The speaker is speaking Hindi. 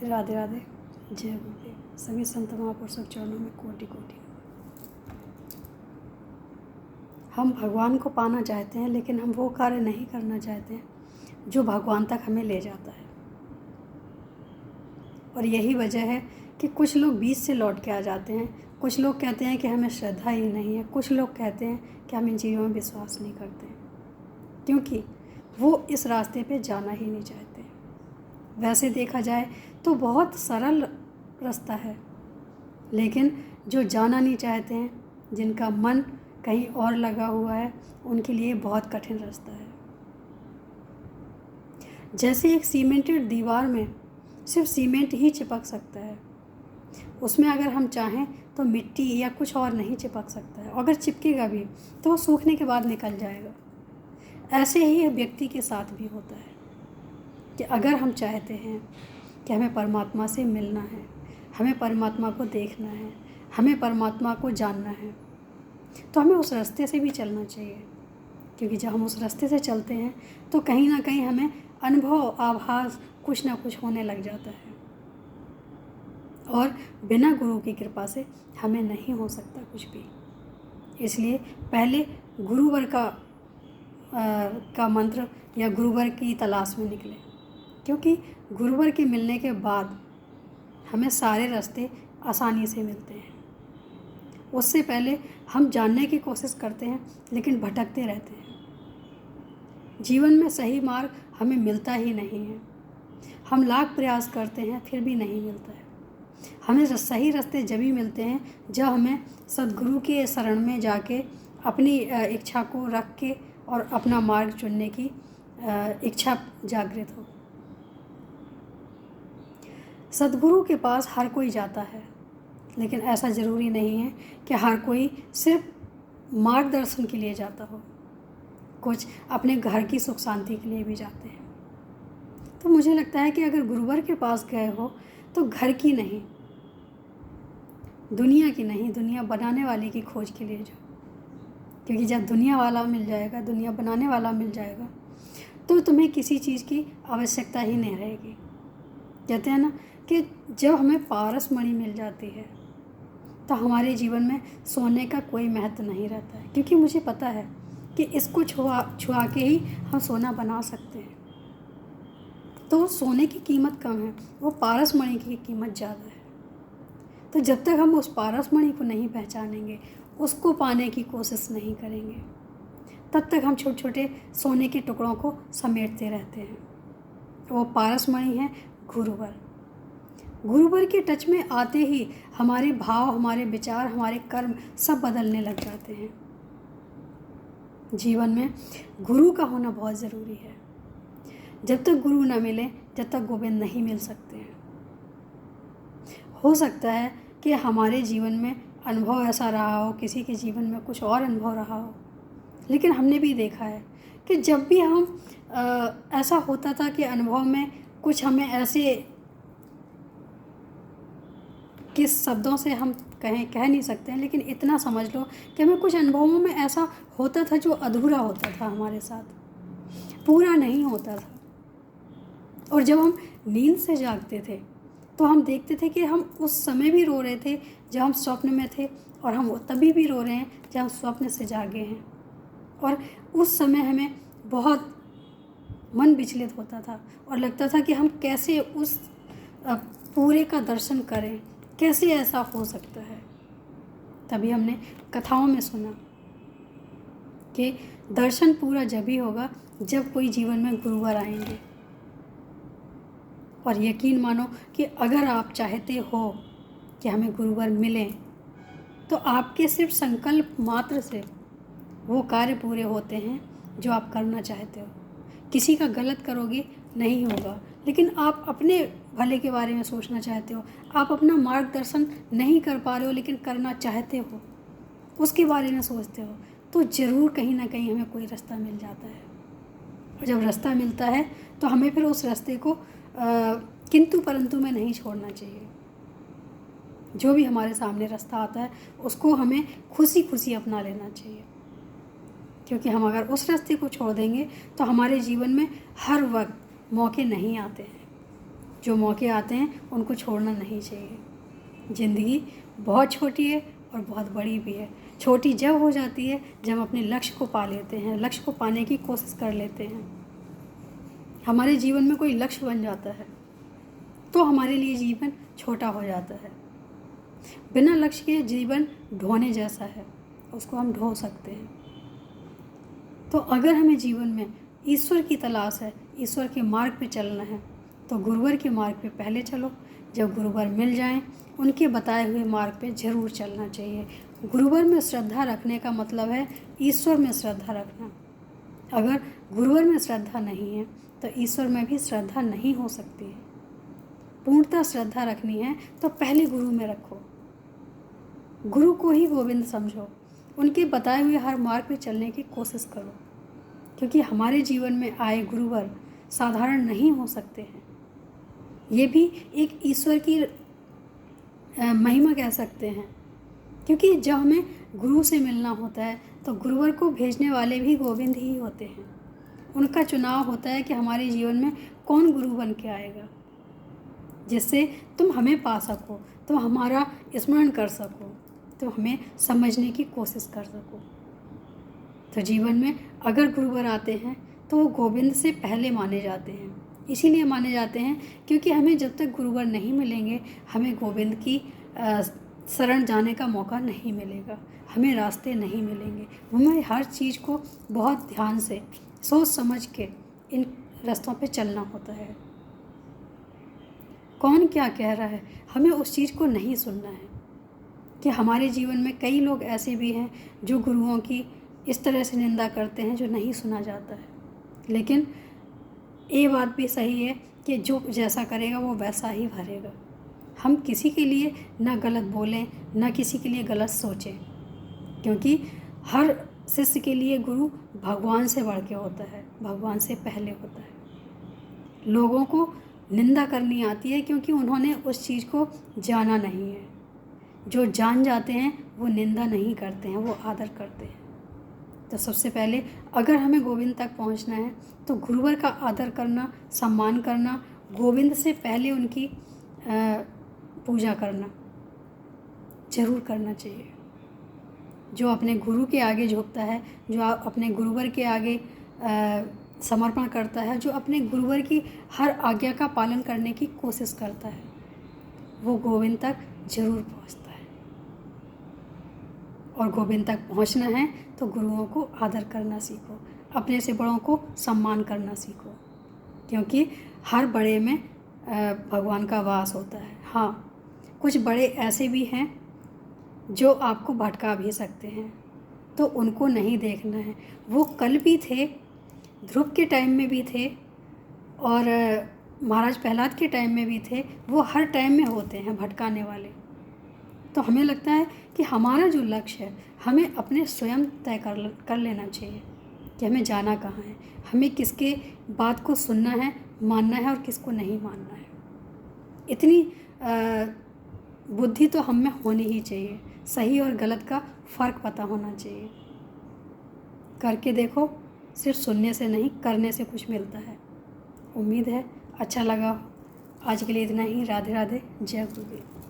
राधे राधे। जय गुरुदेव। सभी संत महापुरुषों के चरणों में कोटि कोटि। हम भगवान को पाना चाहते हैं, लेकिन हम वो कार्य नहीं करना चाहते हैं जो भगवान तक हमें ले जाता है। और यही वजह है कि कुछ लोग बीच से लौट के आ जाते हैं। कुछ लोग कहते हैं कि हमें श्रद्धा ही नहीं है। कुछ लोग कहते हैं कि हम इन चीज़ों में विश्वास नहीं करते, क्योंकि वो इस रास्ते पे जाना ही नहीं चाहते। वैसे देखा जाए तो बहुत सरल रास्ता है, लेकिन जो जाना नहीं चाहते हैं, जिनका मन कहीं और लगा हुआ है, उनके लिए बहुत कठिन रास्ता है। जैसे एक सीमेंटेड दीवार में सिर्फ सीमेंट ही चिपक सकता है, उसमें अगर हम चाहें तो मिट्टी या कुछ और नहीं चिपक सकता है। अगर चिपकेगा भी तो वो सूखने के बाद निकल जाएगा। ऐसे ही व्यक्ति के साथ भी होता है कि अगर हम चाहते हैं कि हमें परमात्मा से मिलना है, हमें परमात्मा को देखना है, हमें परमात्मा को जानना है, तो हमें उस रास्ते से भी चलना चाहिए। क्योंकि जब हम उस रास्ते से चलते हैं तो कहीं ना कहीं हमें अनुभव, आभास कुछ ना कुछ होने लग जाता है। और बिना गुरु की कृपा से हमें नहीं हो सकता कुछ भी। इसलिए पहले गुरुवर का मंत्र या गुरुवर की तलाश में निकले, क्योंकि गुरुवर के मिलने के बाद हमें सारे रास्ते आसानी से मिलते हैं। उससे पहले हम जानने की कोशिश करते हैं, लेकिन भटकते रहते हैं। जीवन में सही मार्ग हमें मिलता ही नहीं है। हम लाख प्रयास करते हैं, फिर भी नहीं मिलता है। हमें सही रास्ते जब ही मिलते हैं जब हमें सद्गुरु के शरण में जाके अपनी इच्छा को रख के और अपना मार्ग चुनने की इच्छा जागृत हो। सद्गुरु के पास हर कोई जाता है, लेकिन ऐसा ज़रूरी नहीं है कि हर कोई सिर्फ मार्गदर्शन के लिए जाता हो। कुछ अपने घर की सुख शांति के लिए भी जाते हैं। तो मुझे लगता है कि अगर गुरुवर के पास गए हो तो घर की नहीं, दुनिया की नहीं, दुनिया बनाने वाले की खोज के लिए जाओ। क्योंकि जब दुनिया वाला मिल जाएगा, दुनिया बनाने वाला मिल जाएगा, तो तुम्हें किसी चीज़ की आवश्यकता ही नहीं रहेगी। कहते हैं ना कि जब हमें पारस मणि मिल जाती है तो हमारे जीवन में सोने का कोई महत्व नहीं रहता है। क्योंकि मुझे पता है कि इसको छुआ के ही हम सोना बना सकते हैं। तो सोने की कीमत कम है, वो पारस मणि की कीमत ज़्यादा है। तो जब तक हम उस पारस मणि को नहीं पहचानेंगे, उसको पाने की कोशिश नहीं करेंगे, तब तक हम छोटे छोटे सोने के टुकड़ों को समेटते रहते हैं। वो पारस मणि है गुरुवर। गुरुवर के टच में आते ही हमारे भाव, हमारे विचार, हमारे कर्म सब बदलने लग जाते हैं। जीवन में गुरु का होना बहुत ज़रूरी है। जब तक गुरु न मिले, जब तक गोविंद नहीं मिल सकते हैं। हो सकता है कि हमारे जीवन में अनुभव ऐसा रहा हो, किसी के जीवन में कुछ और अनुभव रहा हो, लेकिन हमने भी देखा है कि जब भी हम ऐसा होता था कि अनुभव में कुछ हमें ऐसे, किस शब्दों से हम कह नहीं सकते हैं, लेकिन इतना समझ लो कि हमें कुछ अनुभवों में ऐसा होता था जो अधूरा होता था, हमारे साथ पूरा नहीं होता था। और जब हम नींद से जागते थे तो हम देखते थे कि हम उस समय भी रो रहे थे जब हम स्वप्न में थे, और हम तभी भी रो रहे हैं जब हम स्वप्न से जागे हैं। और उस समय हमें बहुत मन विचलित होता था और लगता था कि हम कैसे उस पूरे का दर्शन करें, कैसे ऐसा हो सकता है। तभी हमने कथाओं में सुना कि दर्शन पूरा जब ही होगा जब कोई जीवन में गुरुवर आएंगे। और यकीन मानो कि अगर आप चाहते हो कि हमें गुरुवर मिलें, तो आपके सिर्फ संकल्प मात्र से वो कार्य पूरे होते हैं जो आप करना चाहते हो। किसी का गलत करोगे नहीं होगा, लेकिन आप अपने भले के बारे में सोचना चाहते हो, आप अपना मार्गदर्शन नहीं कर पा रहे हो लेकिन करना चाहते हो, उसके बारे में सोचते हो, तो ज़रूर कहीं ना कहीं हमें कोई रास्ता मिल जाता है। और जब रास्ता मिलता है तो हमें फिर उस रास्ते को किंतु परंतु में नहीं छोड़ना चाहिए। जो भी हमारे सामने रास्ता आता है उसको हमें खुशी खुशी अपना लेना चाहिए। क्योंकि हम अगर उस रास्ते को छोड़ देंगे तो हमारे जीवन में हर वक्त मौके नहीं आते हैं। जो मौके आते हैं उनको छोड़ना नहीं चाहिए। ज़िंदगी बहुत छोटी है और बहुत बड़ी भी है। छोटी जब हो जाती है जब हम अपने लक्ष्य को पा लेते हैं, लक्ष्य को पाने की कोशिश कर लेते हैं, हमारे जीवन में कोई लक्ष्य बन जाता है तो हमारे लिए जीवन छोटा हो जाता है। बिना लक्ष्य के जीवन ढोने जैसा है, उसको हम ढो सकते हैं। तो अगर हमें जीवन में ईश्वर की तलाश है, ईश्वर के मार्ग पे चलना है, तो गुरुवर के मार्ग पे पहले चलो। जब गुरुवर मिल जाएं, उनके बताए हुए मार्ग पे ज़रूर चलना चाहिए। गुरुवर में श्रद्धा रखने का मतलब है ईश्वर में श्रद्धा रखना। अगर गुरुवर में श्रद्धा नहीं है तो ईश्वर में भी श्रद्धा नहीं हो सकती है। पूर्णतः श्रद्धा रखनी है तो पहले गुरु में रखो, गुरु को ही गोविंद समझो, उनके बताए हुए हर मार्ग पे चलने की कोशिश करो, क्योंकि हमारे जीवन में आए गुरुवर साधारण नहीं हो सकते हैं। ये भी एक ईश्वर की महिमा कह सकते हैं, क्योंकि जब हमें गुरु से मिलना होता है तो गुरुवर को भेजने वाले भी गोविंद ही होते हैं। उनका चुनाव होता है कि हमारे जीवन में कौन गुरु बन के आएगा, जिससे तुम हमें पा सको, तुम हमारा स्मरण कर सको, तुम हमें समझने की कोशिश कर सको। तो जीवन में अगर गुरुवर आते हैं तो वो गोविंद से पहले माने जाते हैं। इसीलिए माने जाते हैं क्योंकि हमें जब तक गुरुवर नहीं मिलेंगे हमें गोविंद की शरण जाने का मौका नहीं मिलेगा, हमें रास्ते नहीं मिलेंगे। हमें हर चीज़ को बहुत ध्यान से सोच समझ के इन रास्तों पे चलना होता है। कौन क्या कह रहा है हमें उस चीज़ को नहीं सुनना है। कि हमारे जीवन में कई लोग ऐसे भी हैं जो गुरुओं की इस तरह से निंदा करते हैं जो नहीं सुना जाता है। लेकिन ये बात भी सही है कि जो जैसा करेगा वो वैसा ही भरेगा। हम किसी के लिए ना गलत बोलें, ना किसी के लिए गलत सोचें, क्योंकि हर शिष्य के लिए गुरु भगवान से बढ़ के होता है, भगवान से पहले होता है। लोगों को निंदा करनी आती है क्योंकि उन्होंने उस चीज़ को जाना नहीं है। जो जान जाते हैं वो निंदा नहीं करते हैं, वो आदर करते हैं। तो सबसे पहले अगर हमें गोविंद तक पहुंचना है तो गुरुवर का आदर करना, सम्मान करना, गोविंद से पहले उनकी पूजा करना ज़रूर करना चाहिए। जो अपने गुरु के आगे झुकता है, जो अपने गुरुवर के आगे समर्पण करता है, जो अपने गुरुवर की हर आज्ञा का पालन करने की कोशिश करता है, वो गोविंद तक ज़रूर पहुंचता है। और गोविंद तक पहुंचना है तो गुरुओं को आदर करना सीखो, अपने से बड़ों को सम्मान करना सीखो, क्योंकि हर बड़े में भगवान का वास होता है। हाँ, कुछ बड़े ऐसे भी हैं जो आपको भटका भी सकते हैं, तो उनको नहीं देखना है। वो कल भी थे, ध्रुव के टाइम में भी थे और महाराज प्रहलाद के टाइम में भी थे। वो हर टाइम में होते हैं भटकाने वाले। तो हमें लगता है कि हमारा जो लक्ष्य है हमें अपने स्वयं तय कर लेना चाहिए कि हमें जाना कहाँ है, हमें किसके बात को सुनना है, मानना है और किसको नहीं मानना है। इतनी बुद्धि तो हम में होनी ही चाहिए। सही और गलत का फ़र्क पता होना चाहिए। करके देखो, सिर्फ सुनने से नहीं करने से कुछ मिलता है। उम्मीद है अच्छा लगा। आज के लिए इतना ही। राधे राधे, जय गुरुदेव।